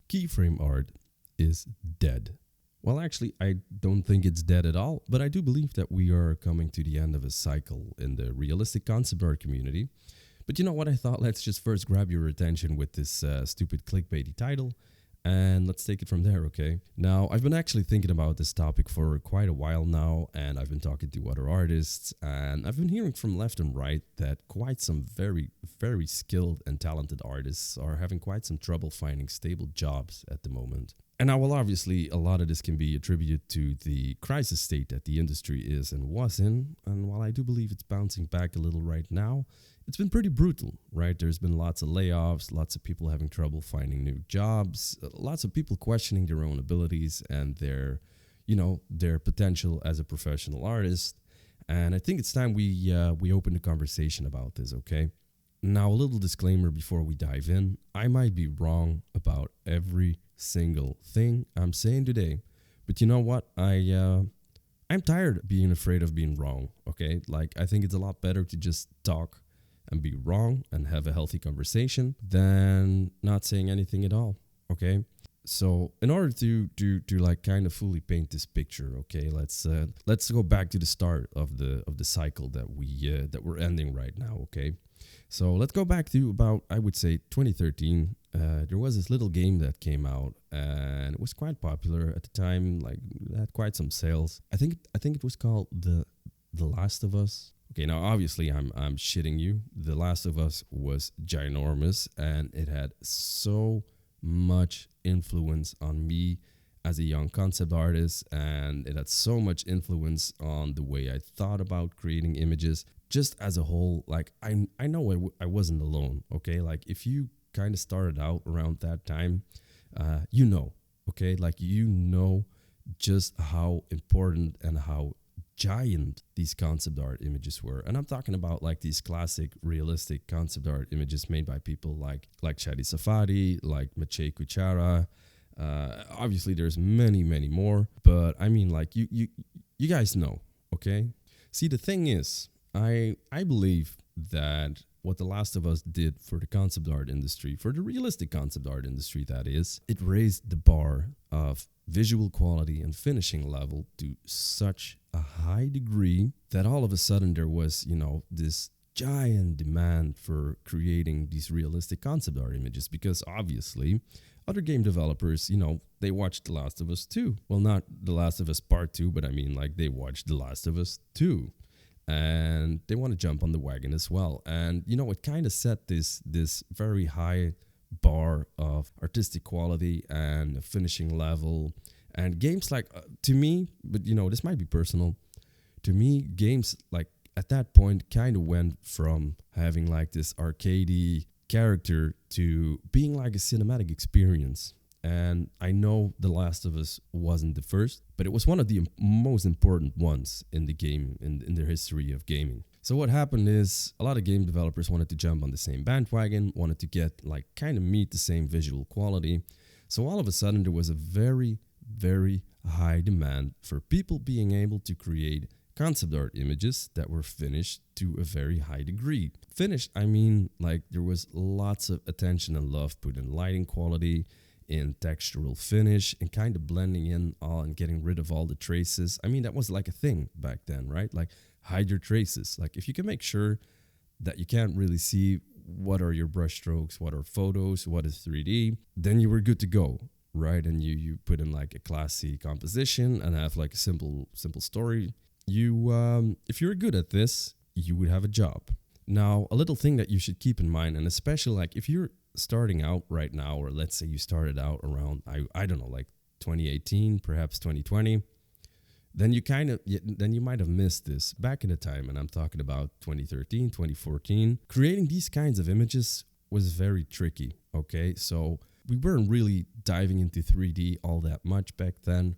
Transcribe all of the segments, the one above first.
Keyframe art is dead. Well, actually, I don't think it's dead at all, but I do believe that we are coming to the end of a cycle in the realistic concept art community. But you know what? I thought let's just first grab your attention with this stupid clickbaity title, and let's take it from there, okay? Now, I've been actually thinking about this topic for quite a while now, and I've been talking to other artists, and I've been hearing from left and right that quite some very, very skilled and talented artists are having quite some trouble finding stable jobs at the moment. And now, well, obviously, a lot of this can be attributed to the crisis state that the industry is and was in. And while I do believe it's bouncing back a little right now, it's been pretty brutal, right? There's been lots of layoffs, lots of people having trouble finding new jobs, lots of people questioning their own abilities and their potential as a professional artist. And I think it's time we open the conversation about this, okay? Now, a little disclaimer before we dive in. I might be wrong about every single thing I'm saying today, but you know what? I'm tired of being afraid of being wrong, okay? Like, I think it's a lot better to just talk and be wrong and have a healthy conversation than not saying anything at all, okay? So in order to like kind of fully paint this picture, okay, let's go back to the start of the cycle that we're ending right now, okay? So let's go back to about, I would say, 2013. There was this little game that came out, and it was quite popular at the time. Like, it had quite some sales. I think it was called The Last of Us. Okay, now obviously I'm shitting you. The Last of Us was ginormous, and it had so much influence on me as a young concept artist, and it had so much influence on the way I thought about creating images. Just as a whole, like, I know I wasn't alone, okay? Like, if you kind of started out around that time, okay? Like, you know just how important and how giant these concept art images were. And I'm talking about, like, these classic realistic concept art images made by people like Shadi Safadi, like Maciej Kuchara. Obviously, there's many, many more. But, I mean, like, you guys know, okay? See, the thing is, I believe that what The Last of Us did for the concept art industry, for the realistic concept art industry, that is, it raised the bar of visual quality and finishing level to such a high degree that all of a sudden there was, this giant demand for creating these realistic concept art images, because obviously other game developers, they watched The Last of Us 2. Well, not The Last of Us Part 2, but I mean, like, they watched The Last of Us 2. And they want to jump on the wagon as well. And, it kind of set this very high bar of artistic quality and finishing level. And games like, to me, but, this might be personal. To me, games like at that point kind of went from having like this arcadey character to being like a cinematic experience. And I know The Last of Us wasn't the first, but it was one of the most important ones in the game, in the history of gaming. So what happened is a lot of game developers wanted to jump on the same bandwagon, wanted to get like kind of meet the same visual quality. So all of a sudden there was a very, very high demand for people being able to create concept art images that were finished to a very high degree. Finished, I mean, like, there was lots of attention and love put in lighting quality, in textural finish, and kind of blending in all and getting rid of all the traces. I mean, that was like a thing back then, right? Like, hide your traces. Like, if you can make sure that you can't really see what are your brush strokes, what are photos, what is 3D, then you were good to go, right? And you put in like a classy composition and have like a simple story. If you're good at this, you would have a job. Now, a little thing that you should keep in mind, and especially like if you're starting out right now, or let's say you started out around, I don't know, like 2018, perhaps 2020, then you might have missed this back in the time. And I'm talking about 2013, 2014. Creating these kinds of images was very tricky, okay? So we weren't really diving into 3D all that much back then.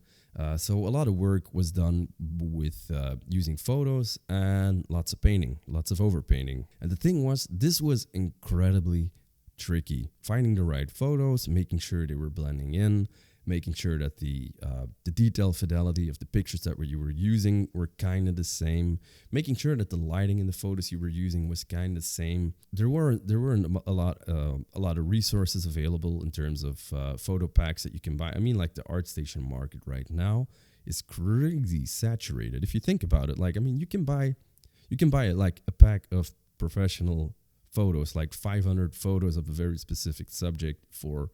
So a lot of work was done with using photos and lots of painting, lots of overpainting. And the thing was, this was incredibly tricky. Finding the right photos, making sure they were blending in, making sure that the detail fidelity of the pictures that you were using were kind of the same, making sure that the lighting in the photos you were using was kind of the same. There weren't a lot of resources available in terms of photo packs that you can buy. I mean, like the ArtStation market right now is crazy saturated. If you think about it, like, I mean, you can buy like a pack of professional photos, like 500 photos of a very specific subject for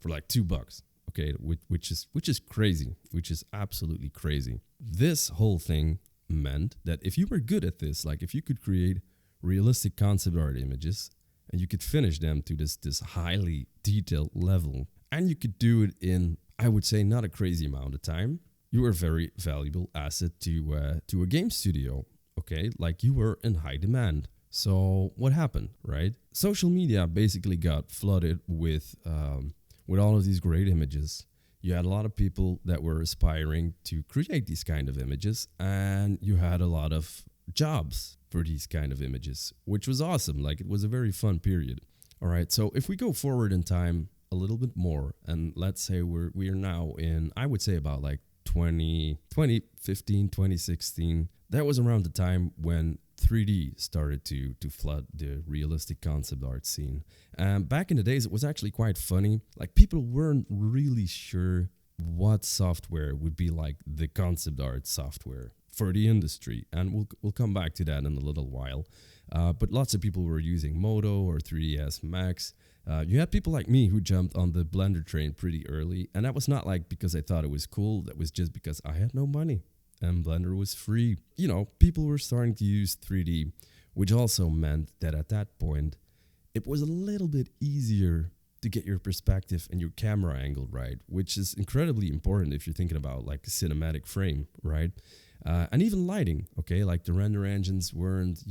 like $2. Okay, which is crazy, which is absolutely crazy. This whole thing meant that if you were good at this, like if you could create realistic concept art images and you could finish them to this highly detailed level, and you could do it in, I would say, not a crazy amount of time, you were a very valuable asset to a game studio. Okay, like you were in high demand. So what happened, right? Social media basically got flooded with all of these great images. You had a lot of people that were aspiring to create these kind of images, and you had a lot of jobs for these kind of images, which was awesome. Like, it was a very fun period. All right, so if we go forward in time a little bit more, and let's say we are now in, I would say, about like 2015, 2016. That was around the time when 3D started to flood the realistic concept art scene. Back in the days, it was actually quite funny. Like, people weren't really sure what software would be like the concept art software for the industry, and we'll come back to that in a little while. But lots of people were using Modo or 3ds Max. You had people like me who jumped on the Blender train pretty early, and that was not like because I thought it was cool. That was just because I had no money and Blender was free. You know, people were starting to use 3D, which also meant that at that point, it was a little bit easier to get your perspective and your camera angle right, which is incredibly important if you're thinking about like a cinematic frame, right? And even lighting, okay? Like the render engines weren't,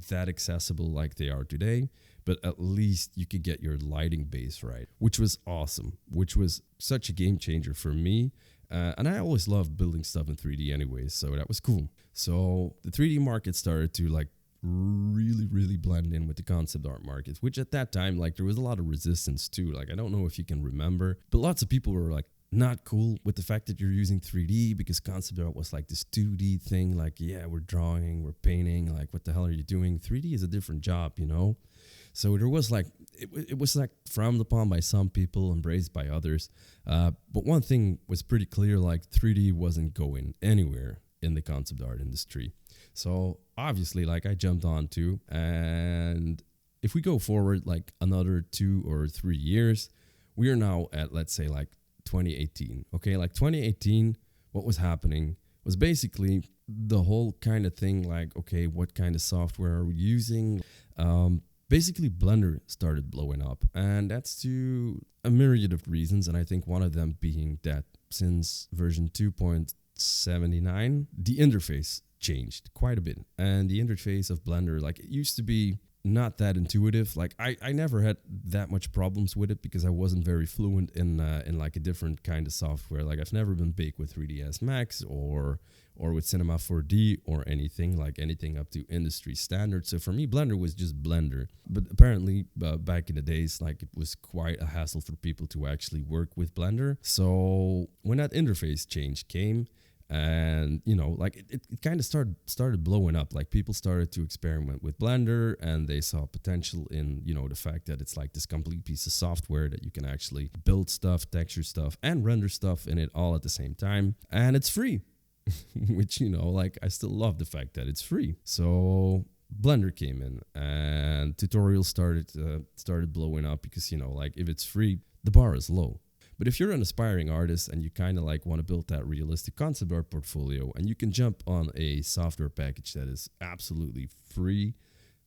that accessible like they are today, but at least you could get your lighting base right, which was awesome, which was such a game changer for me. And I always loved building stuff in 3D anyways, so that was cool. So the 3D market started to like really, really blend in with the concept art market, which at that time, like there was a lot of resistance too. Like, I don't know if you can remember, but lots of people were like, not cool with the fact that you're using 3D, because concept art was like this 2D thing. Like, yeah, we're drawing, we're painting. Like, what the hell are you doing? 3D is a different job, So there was like, it was like frowned upon by some people, embraced by others. But one thing was pretty clear, like 3D wasn't going anywhere in the concept art industry. So obviously, like, I jumped on too. And if we go forward like another 2 or 3 years, we are now at, let's say, like 2018. Okay, like 2018, what was happening was basically the whole kind of thing, like, okay, what kind of software are we using? Basically, Blender started blowing up, and that's to a myriad of reasons, and I think one of them being that since version 2.79, the interface changed quite a bit. And the interface of Blender, like, it used to be not that intuitive. Like, I never had that much problems with it because I wasn't very fluent in like a different kind of software. Like, I've never been big with 3ds Max or with Cinema 4D or anything up to industry standards. So for me, Blender was just Blender. But apparently, back in the days, like, it was quite a hassle for people to actually work with Blender. So when that interface change came, and like it kind of started blowing up. Like, people started to experiment with Blender, and they saw potential in the fact that it's like this complete piece of software that you can actually build stuff, texture stuff, and render stuff in it all at the same time, and it's free. Which like, I still love the fact that it's free. So Blender came in, and tutorials started blowing up because like, if it's free, the bar is low. But if you're an aspiring artist and you kind of like want to build that realistic concept art portfolio, and you can jump on a software package that is absolutely free,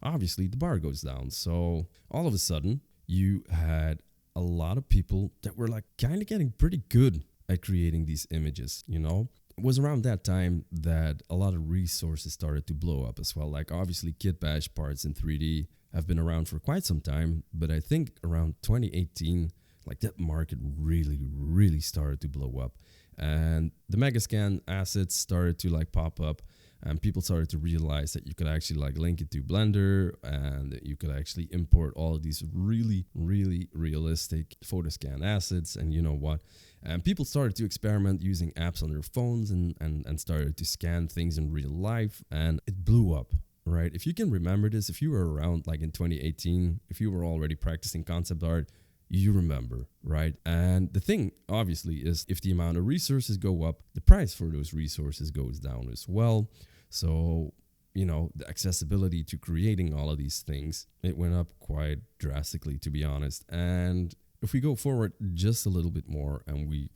obviously the bar goes down. So all of a sudden, you had a lot of people that were like kind of getting pretty good at creating these images, It was around that time that a lot of resources started to blow up as well. Like, obviously, kit bash parts in 3D have been around for quite some time, but I think around 2018, like, that market really, really started to blow up. And the Megascan assets started to like pop up. And people started to realize that you could actually like link it to Blender, and that you could actually import all of these really, really realistic photo scan assets. And you know what? And people started to experiment using apps on their phones, and started to scan things in real life, and it blew up. Right? If you can remember this, if you were around like in 2018, if you were already practicing concept art, you remember, right? And the thing, obviously, is if the amount of resources go up, the price for those resources goes down as well. So, the accessibility to creating all of these things, it went up quite drastically, to be honest. And if we go forward just a little bit more, and we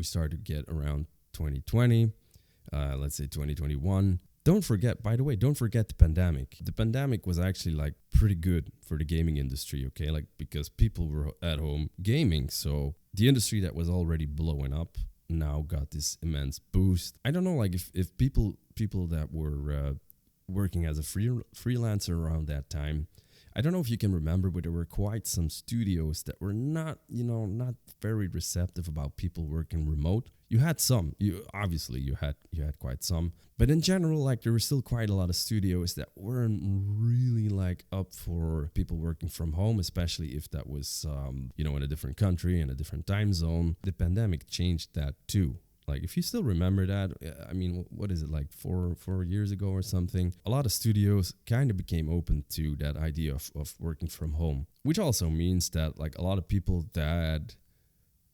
start to get around 2020, let's say 2021. Don't forget the pandemic. The pandemic was actually like pretty good for the gaming industry, okay? Like, because people were at home gaming. So the industry that was already blowing up now got this immense boost. I don't know, like if people that were working as a freelancer around that time, I don't know if you can remember, but there were quite some studios that were not very receptive about people working remote. You had some, you had quite some, but in general, like there were still quite a lot of studios that weren't really like up for people working from home, especially if that was, in a different country, in a different time zone. The pandemic changed that too. Like, if you still remember that, I mean, what is it, like 4 years ago or something? A lot of studios kind of became open to that idea of working from home, which also means that, like, a lot of people that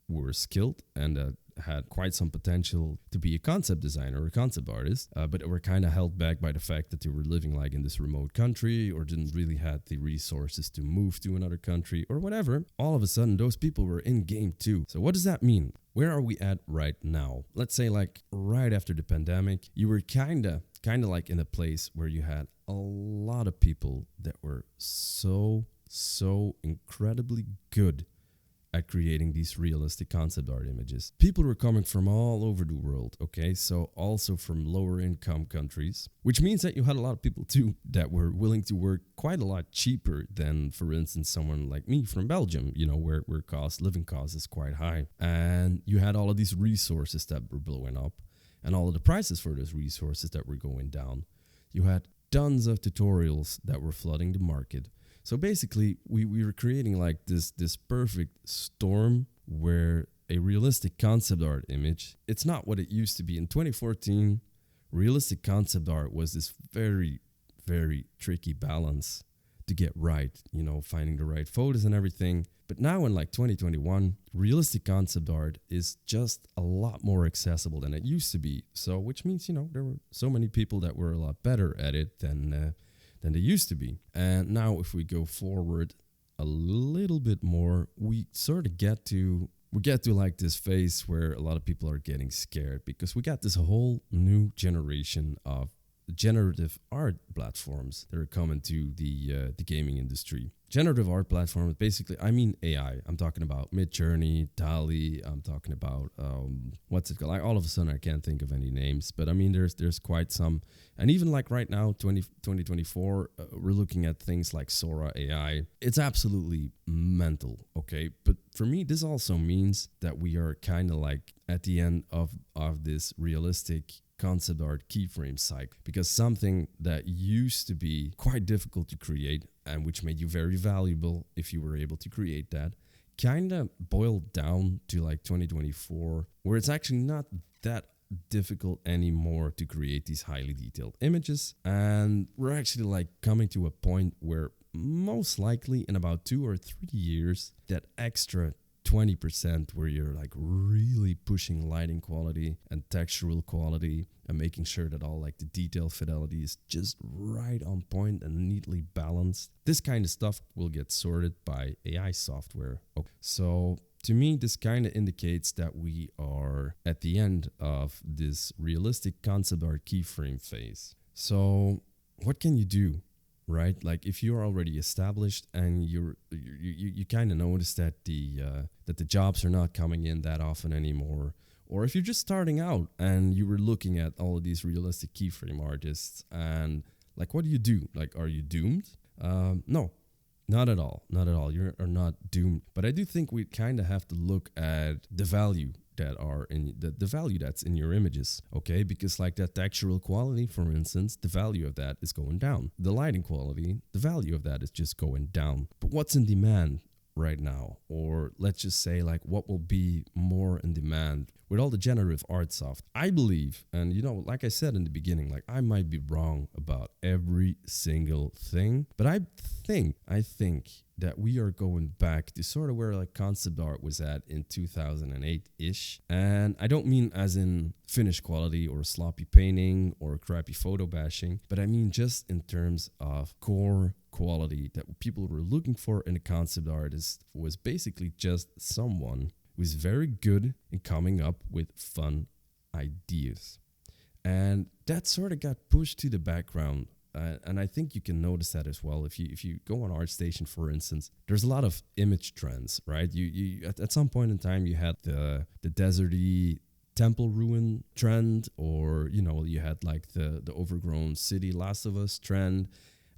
were skilled and that had quite some potential to be a concept designer or a concept artist, but were kind of held back by the fact that they were living like in this remote country, or didn't really had the resources to move to another country or whatever. All of a sudden, those people were in game too. So what does that mean? Where are we at right now? Let's say like right after the pandemic, you were kind of like in a place where you had a lot of people that were so incredibly good at creating these realistic concept art images. People were coming from all over the world, okay? So also from lower income countries, which means that you had a lot of people too that were willing to work quite a lot cheaper than, for instance, someone like me from Belgium, where living cost is quite high. And you had all of these resources that were blowing up, and all of the prices for those resources that were going down. You had tons of tutorials that were flooding the market. So basically, we were creating like this perfect storm where a realistic concept art image, it's not what it used to be. In 2014, realistic concept art was this very, very tricky balance to get right, finding the right photos and everything. But now in like 2021, realistic concept art is just a lot more accessible than it used to be. So which means, there were so many people that were a lot better at it than they used to be. And now if we go forward a little bit more, we sort of get to like this phase where a lot of people are getting scared, because we got this whole new generation of generative art platforms that are coming to the gaming industry. Generative art platforms, basically, I mean AI. I'm talking about Midjourney, DALL-E. I'm talking about what's it called? Like, all of a sudden, I can't think of any names, but I mean, there's quite some. And even like right now, 2024, we're looking at things like Sora AI. It's absolutely mental, okay? But for me, this also means that we are kind of like at the end of this realistic concept art keyframe cycle, because something that used to be quite difficult to create, and which made you very valuable if you were able to create that, kind of boiled down to like 2024, where it's actually not that difficult anymore to create these highly detailed images. And we're actually like coming to a point where most likely in about 2 or 3 years, that extra 20% where you're like really pushing lighting quality and textural quality and making sure that all like the detail fidelity is just right on point and neatly balanced. This kind of stuff will get sorted by AI software. Okay. So to me, this kind of indicates that we are at the end of this realistic concept art keyframe phase. So what can you do? Right, like if you're already established and you kind of notice that the jobs are not coming in that often anymore, or if you're just starting out and you were looking at all of these realistic keyframe artists, and like, what do? Like, are you doomed? No, Not at all. Not at all. You are not doomed. But I do think we kind of have to look at the value that are in the value that's in your images, okay? Because like that textural quality, for instance, the value of that is going down. The lighting quality, the value of that is just going down. But what's in demand right now? Or let's just say like what will be more in demand with all the generative art stuff? I believe, and like I said in the beginning, like I might be wrong about every single thing, but I think that we are going back to sort of where like concept art was at in 2008-ish. And I don't mean as in finished quality or sloppy painting or crappy photo bashing, but I mean just in terms of core quality that people were looking for in a concept artist was basically just someone who's very good in coming up with fun ideas. And that sort of got pushed to the background. And I think you can notice that as well. If you go on ArtStation, for instance, there's a lot of image trends, right? You at some point in time you had the deserty temple ruin trend, or you had like the overgrown city Last of Us trend,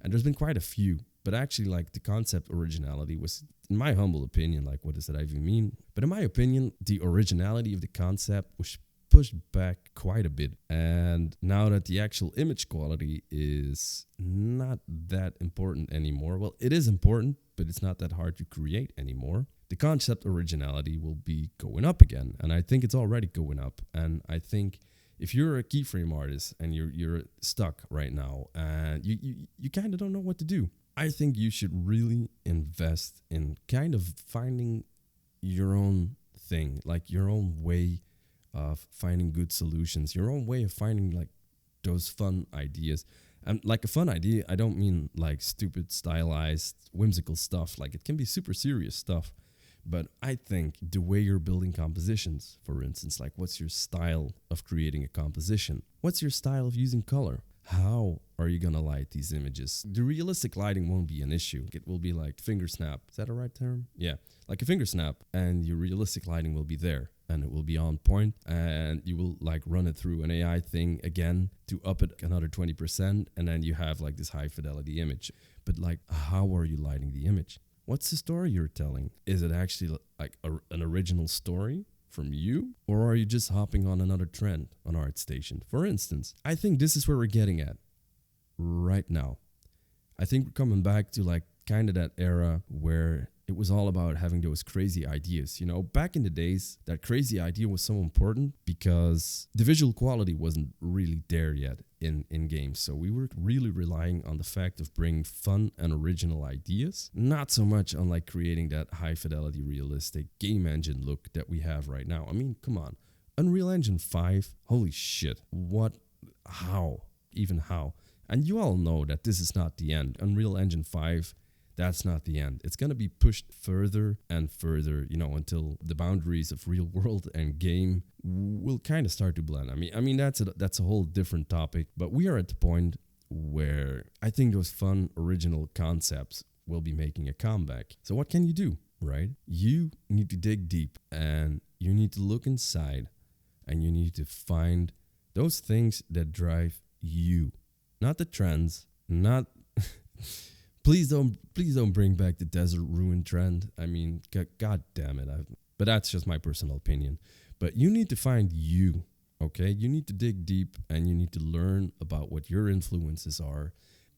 and there's been quite a few. But actually, like the concept originality was, in my humble opinion, like what does that even mean? But in my opinion, the originality of the concept was pushed back quite a bit. And now that the actual image quality is not that important anymore, well, it is important, but it's not that hard to create anymore. The concept originality will be going up again. And I think it's already going up. And I think if you're a keyframe artist and you're stuck right now and you kind of don't know what to do, I think you should really invest in kind of finding your own thing, like your own way of finding good solutions, your own way of finding like those fun ideas. And like a fun idea, I don't mean like stupid, stylized, whimsical stuff. Like it can be super serious stuff. But I think the way you're building compositions, for instance, like what's your style of creating a composition? What's your style of using color? How are you going to light these images? The realistic lighting won't be an issue. It will be like finger snap. Is that a right term? Yeah, like a finger snap, and your realistic lighting will be there and it will be on point, and you will like run it through an AI thing again to up it another 20%, and then you have like this high fidelity image. But like, how are you lighting the image? What's the story you're telling? Is it actually like an original story from you? Or are you just hopping on another trend on ArtStation? For instance, I think this is where we're getting at right now. I think we're coming back to like kind of that era where it was all about having those crazy ideas. Back in the days, that crazy idea was so important because the visual quality wasn't really there yet in games. So we were really relying on the fact of bringing fun and original ideas, not so much on like creating that high fidelity, realistic game engine look that we have right now. I mean, come on. Unreal Engine 5, holy shit. What? How? Even how? And you all know that this is not the end. Unreal Engine 5, that's not the end. It's going to be pushed further and further, until the boundaries of real world and game will kind of start to blend. I mean that's a whole different topic, but we are at the point where I think those fun original concepts will be making a comeback. So what can you do, right? You need to dig deep and you need to look inside and you need to find those things that drive you, not the trends, not Please don't bring back the desert ruin trend. I mean, God damn it. But that's just my personal opinion. But you need to find you, okay? You need to dig deep and you need to learn about what your influences are.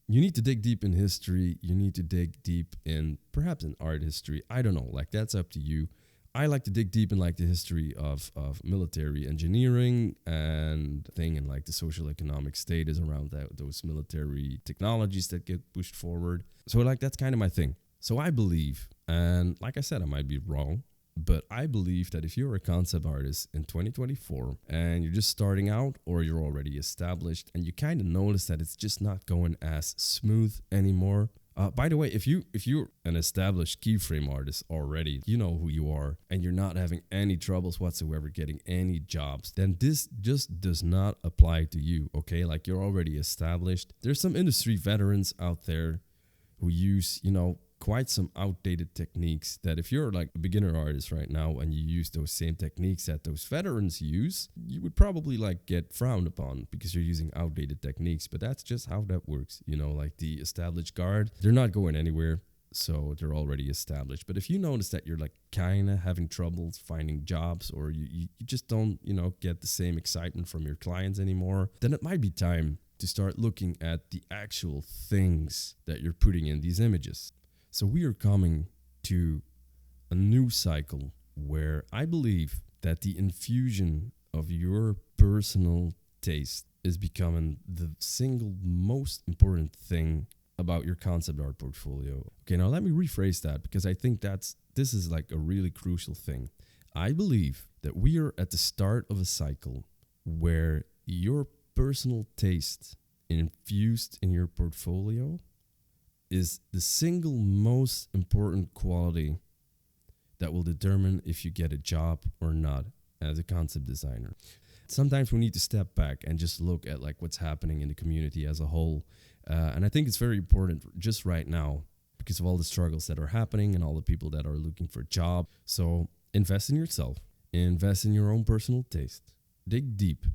You need to dig deep in history. You need to dig deep in perhaps in art history. I don't know. Like, that's up to you. I like to dig deep in like the history of military engineering and like the social economic status around those military technologies that get pushed forward. So like that's kind of my thing. So I believe, and like I said, I might be wrong, but I believe that if you're a concept artist in 2024 and you're just starting out or you're already established and you kind of notice that it's just not going as smooth anymore. By the way, if you're an established keyframe artist already, you know who you are, and you're not having any troubles whatsoever getting any jobs, then this just does not apply to you, okay? Like you're already established. There's some industry veterans out there who use, quite some outdated techniques that if you're like a beginner artist right now and you use those same techniques that those veterans use, you would probably like get frowned upon because you're using outdated techniques. But that's just how that works. Like the established guard, they're not going anywhere. so they're already established. But if you notice that you're like kind of having troubles finding jobs, or you just don't, get the same excitement from your clients anymore, then it might be time to start looking at the actual things that you're putting in these images. So we are coming to a new cycle where I believe that the infusion of your personal taste is becoming the single most important thing about your concept art portfolio. Okay, now let me rephrase that, because I think this is like a really crucial thing. I believe that we are at the start of a cycle where your personal taste infused in your portfolio is the single most important quality that will determine if you get a job or not as a concept designer. Sometimes we need to step back and just look at like what's happening in the community as a whole. And I think it's very important just right now because of all the struggles that are happening and all the people that are looking for a job. So invest in yourself, invest in your own personal taste, dig deep,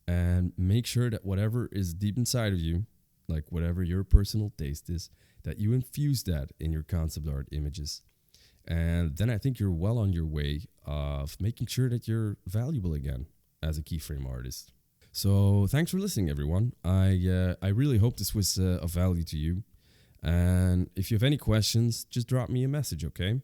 and make sure that whatever is deep inside of you, like whatever your personal taste is, that you infuse that in your concept art images. And then I think you're well on your way of making sure that you're valuable again as a keyframe artist. So thanks for listening, everyone. I really hope this was of value to you. And if you have any questions, just drop me a message, okay?